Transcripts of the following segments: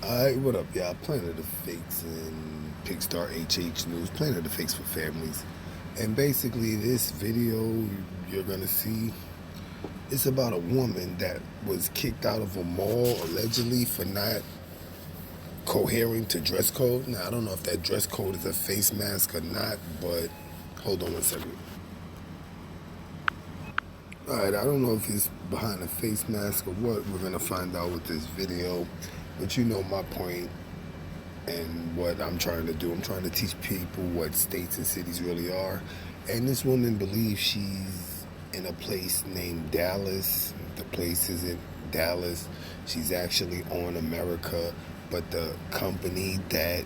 Alright, what up, y'all? Planet of Fakes and Pigstar HH News. Planet of Fakes for families. And basically, this video you're gonna see, it's about a woman that was kicked out of a mall allegedly for not cohering to dress code. Now, I don't know if that dress code is a face mask or not, but hold on one second. Alright, I don't know if it's behind a face mask or what. We're gonna find out with this video. But you know my point and what I'm trying to do. I'm trying to teach people what states and cities really are. And this woman believes she's in a place named Dallas. The place isn't Dallas. She's actually on America, but the company that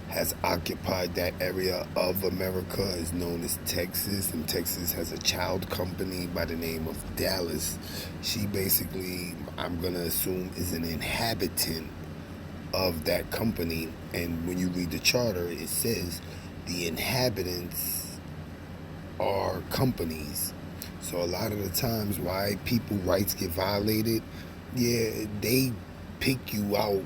has occupied that area of America is known as Texas, and Texas has a child company by the name of Dallas. She basically, I'm gonna assume, is an inhabitant of that company. And when you read the charter, it says the inhabitants are companies. So a lot of the times why people rights get violated, yeah, they pick you out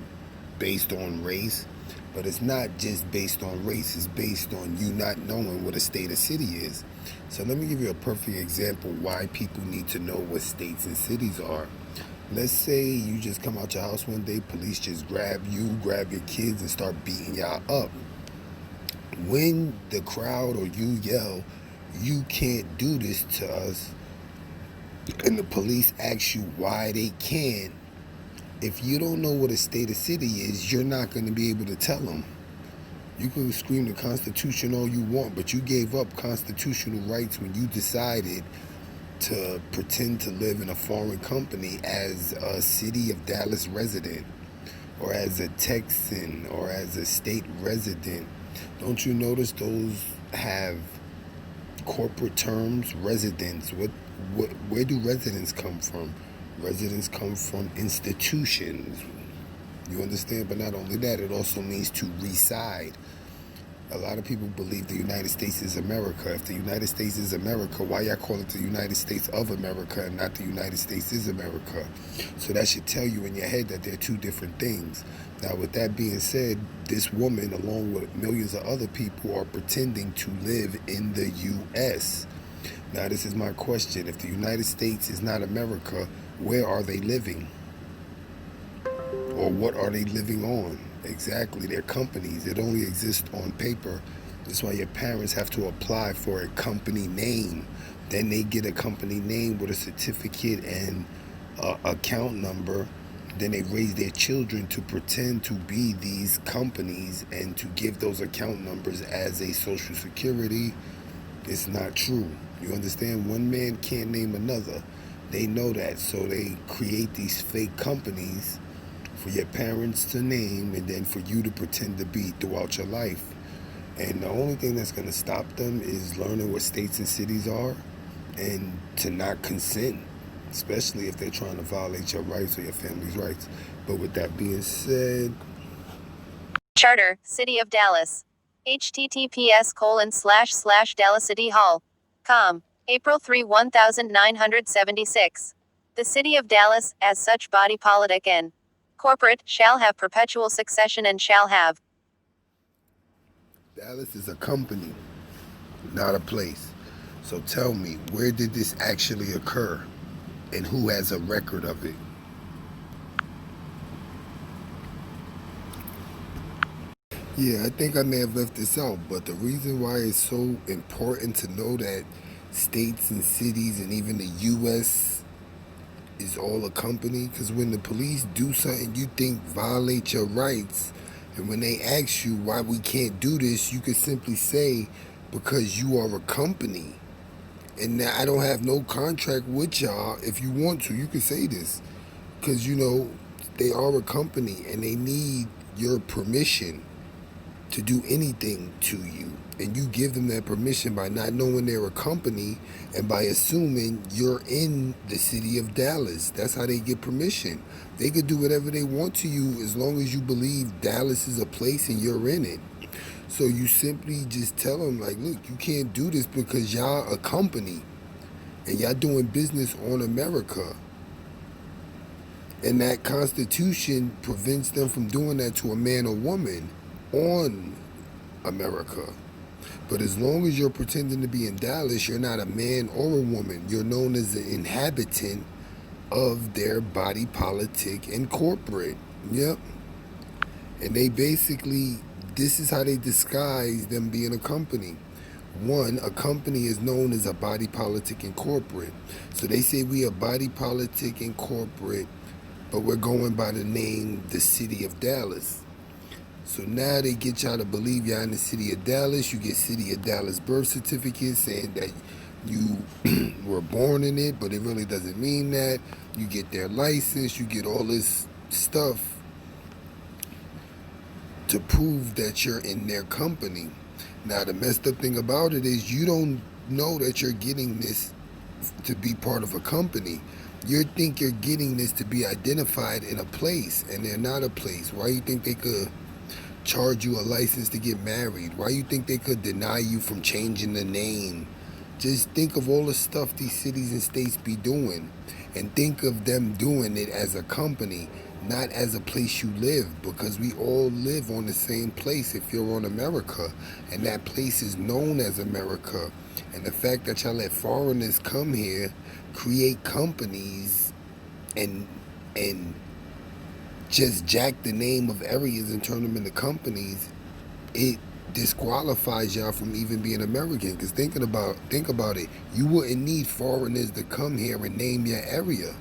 based on race, but it's not just based on race, it's based on you not knowing what a state or city is. So let me give you a perfect example why people need to know what states and cities are. Let's say you just come out your house one day, police just grab you, grab your kids, and start beating y'all up. When the crowd or you yell, "You can't do this to us," and the police ask you why they can't, if you don't know what a state or city is, you're not going to be able to tell them. You can scream the Constitution all you want, but you gave up constitutional rights when you decided to pretend to live in a foreign company as a city of Dallas resident or as a Texan or as a state resident. Don't you notice those have corporate terms? Residents. Where do residents come from? Residents come from institutions. You understand? But not only that, it also means to reside. A lot of people believe the United States is America. If the United States is America, why y'all call it the United States of America and not the United States is America? So that should tell you in your head that they're two different things. Now, with that being said, this woman, along with millions of other people, are pretending to live in the U.S. Now, this is my question. If the United States is not America, where are they living? Or what are they living on? Exactly, they're companies. It only exists on paper. That's why your parents have to apply for a company name. Then they get a company name with a certificate and account number. Then they raise their children to pretend to be these companies and to give those account numbers as a social security. It's not true. You understand? One man can't name another. They know that, so they create these fake companies for your parents to name and then for you to pretend to be throughout your life. And the only thing that's going to stop them is learning what states and cities are and to not consent, especially if they're trying to violate your rights or your family's rights. But with that being said, Charter, City of Dallas. https://DallasCityHall.com. April 3, 1976. The City of Dallas, as such body politic and corporate, shall have perpetual succession and shall have. Dallas is a company, not a place. So tell me, where did this actually occur? And who has a record of it? Yeah, I think I may have left this out, but the reason why it's so important to know that states and cities and even the U.S. is all a company, because when the police do something you think violate your rights, and when they ask you why we can't do this, you can simply say, because you are a company. And now I don't have no contract with y'all. If you want to, you can say this. Because, you know, they are a company and they need your permission to do anything to you. And you give them that permission by not knowing they're a company and by assuming you're in the city of Dallas. That's how they get permission. They could do whatever they want to you as long as you believe Dallas is a place and you're in it. So you simply just tell them, like, look, you can't do this because y'all a company and y'all doing business on America. And that Constitution prevents them from doing that to a man or woman on America. But as long as you're pretending to be in Dallas, you're not a man or a woman. You're known as an inhabitant of their body politic and corporate. Yep. And they basically, this is how they disguise them being a company. One, a company is known as a body politic and corporate. So they say we are body politic and corporate, but we're going by the name the city of Dallas. So now they get y'all to believe y'all in the city of Dallas. You get city of Dallas birth certificate saying that you were born in it, but it really doesn't mean that. You get their license, you get all this stuff to prove that you're in their company. Now the messed up thing about it is you don't know that you're getting this to be part of a company. You think you're getting this to be identified in a place, and they're not a place. Why you think they could charge you a license to get married? Why you think they could deny you from changing the name? Just think of all the stuff these cities and states be doing, and think of them doing it as a company, not as a place you live, because we all live on the same place if you're on America, and that place is known as America. And the fact that y'all let foreigners come here, create companies, and just jack the name of areas and turn them into companies, it disqualifies y'all from even being American. Because think about it, you wouldn't need foreigners to come here and name your area.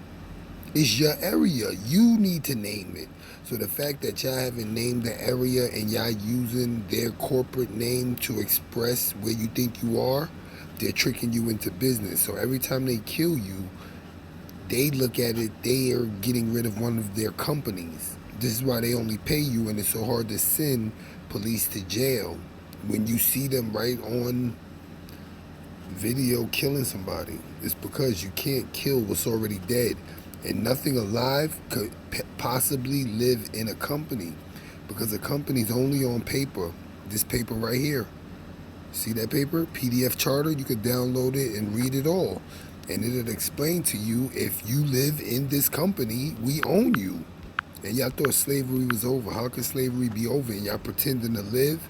It's your area. You need to name it. So the fact that y'all haven't named the area and y'all using their corporate name to express where you think you are, they're tricking you into business. So every time they kill you, they look at it, they are getting rid of one of their companies. This is why they only pay you, and it's so hard to send police to jail when you see them right on video killing somebody. It's because you can't kill what's already dead. And nothing alive could possibly live in a company, because a company's only on paper. This paper right here. See that paper? PDF charter. You could download it and read it all. And it'll explain to you, if you live in this company, we own you. And y'all thought slavery was over. How could slavery be over? And y'all pretending to live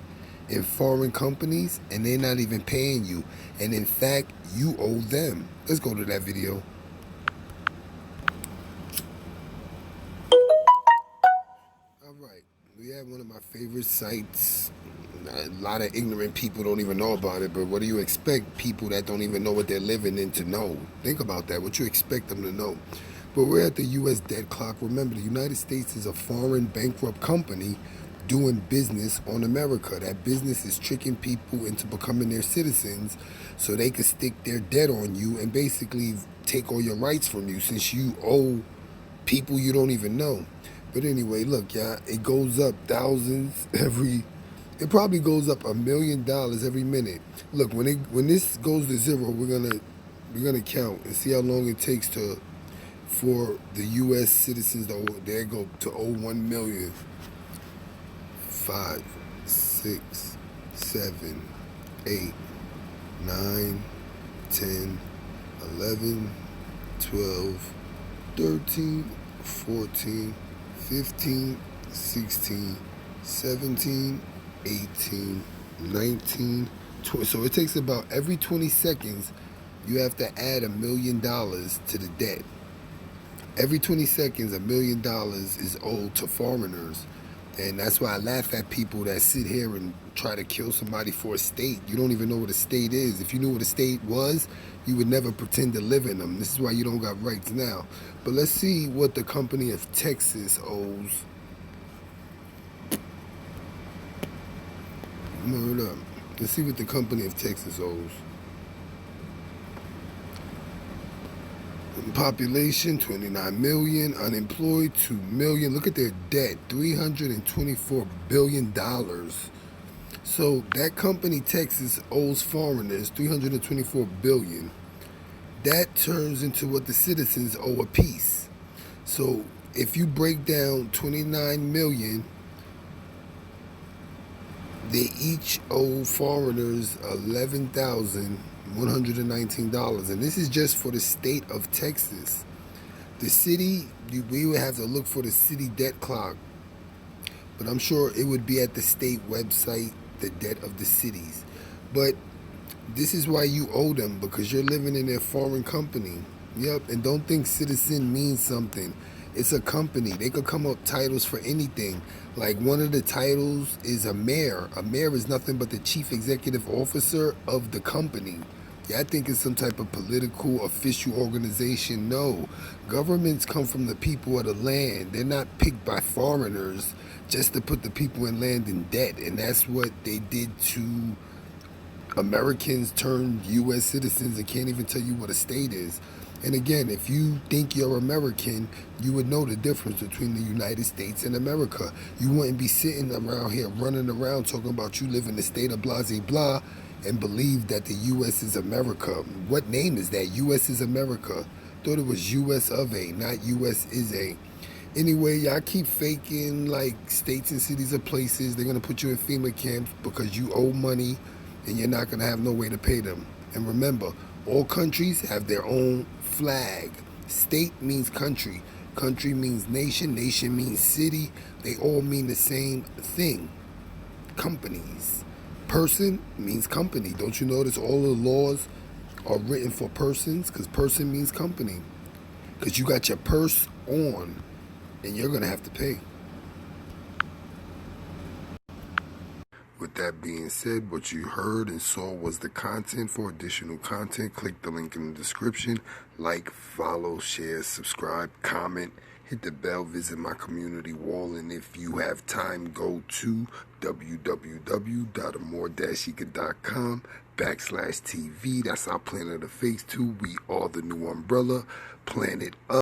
in foreign companies and they're not even paying you. And in fact, you owe them. Let's go to that video. All right, we have one of my favorite sites. A lot of ignorant people don't even know about it, but what do you expect people that don't even know what they're living in to know? Think about that, what you expect them to know. But we're at the U.S. dead clock. Remember, the United States is a foreign bankrupt company doing business on America. That business is tricking people into becoming their citizens so they can stick their debt on you and basically take all your rights from you, since you owe people you don't even know. But anyway, look, y'all, it goes up thousands it probably goes up $1 million every minute. Look, when this goes to zero, we're gonna count and see how long it takes for the U.S. citizens to owe 1 million. 5, 6, 7, 8, 9, 10, 11, 12, 13, 14, 15, 16, 17, 18, 19, 20. So it takes about every 20 seconds you have to add $1 million to the debt. Every 20 seconds, $1 million is owed to foreigners. And that's why I laugh at people that sit here and try to kill somebody for a state. You don't even know what a state is. If you knew what a state was, you would never pretend to live in them. This is why you don't got rights now. But let's see what the company of Texas owes. Word up. Let's see what the company of Texas owes. Population 29 million, unemployed 2 million. Look at their debt, $324 billion. So that company Texas owes foreigners $324 billion. That turns into what the citizens owe a piece. So if you break down 29 million, they each owe foreigners $11,119. And this is just for the state of Texas. The city, we would have to look for the city debt clock, but I'm sure it would be at the state website, the debt of the cities. But this is why you owe them, because you're living in their foreign company. Yep, and don't think citizen means something. It's a company. They could come up titles for anything. Like one of the titles is a mayor. A mayor is nothing but the chief executive officer of the company. Yeah, I think it's some type of political official organization. No, governments come from the people of the land. They're not picked by foreigners just to put the people in land in debt. And that's what they did to Americans turned U.S. citizens and can't even tell you what a state is. And again, if you think you're American, you would know the difference between the United States and America. You wouldn't be sitting around here running around talking about you live in the state of blah, blah, blah, and believe that the U.S. is America. What name is that? U.S. is America. Thought it was U.S. of A, not U.S. is A. Anyway, y'all keep faking like states and cities or places. They're going to put you in FEMA camps because you owe money and you're not going to have no way to pay them. And remember, all countries have their own flag. State means country. Country means nation. Nation means city. They all mean the same thing. Companies. Person means company. Don't you notice all the laws are written for persons? Because person means company. Because you got your purse on and you're going to have to pay. With that being said, what you heard and saw was the content. For additional content, click the link in the description. Like, follow, share, subscribe, comment, hit the bell, visit my community wall, and if you have time, go to www.amor-eka.com/TV. That's our Planet of the Face 2. We are the new umbrella. Planet Up.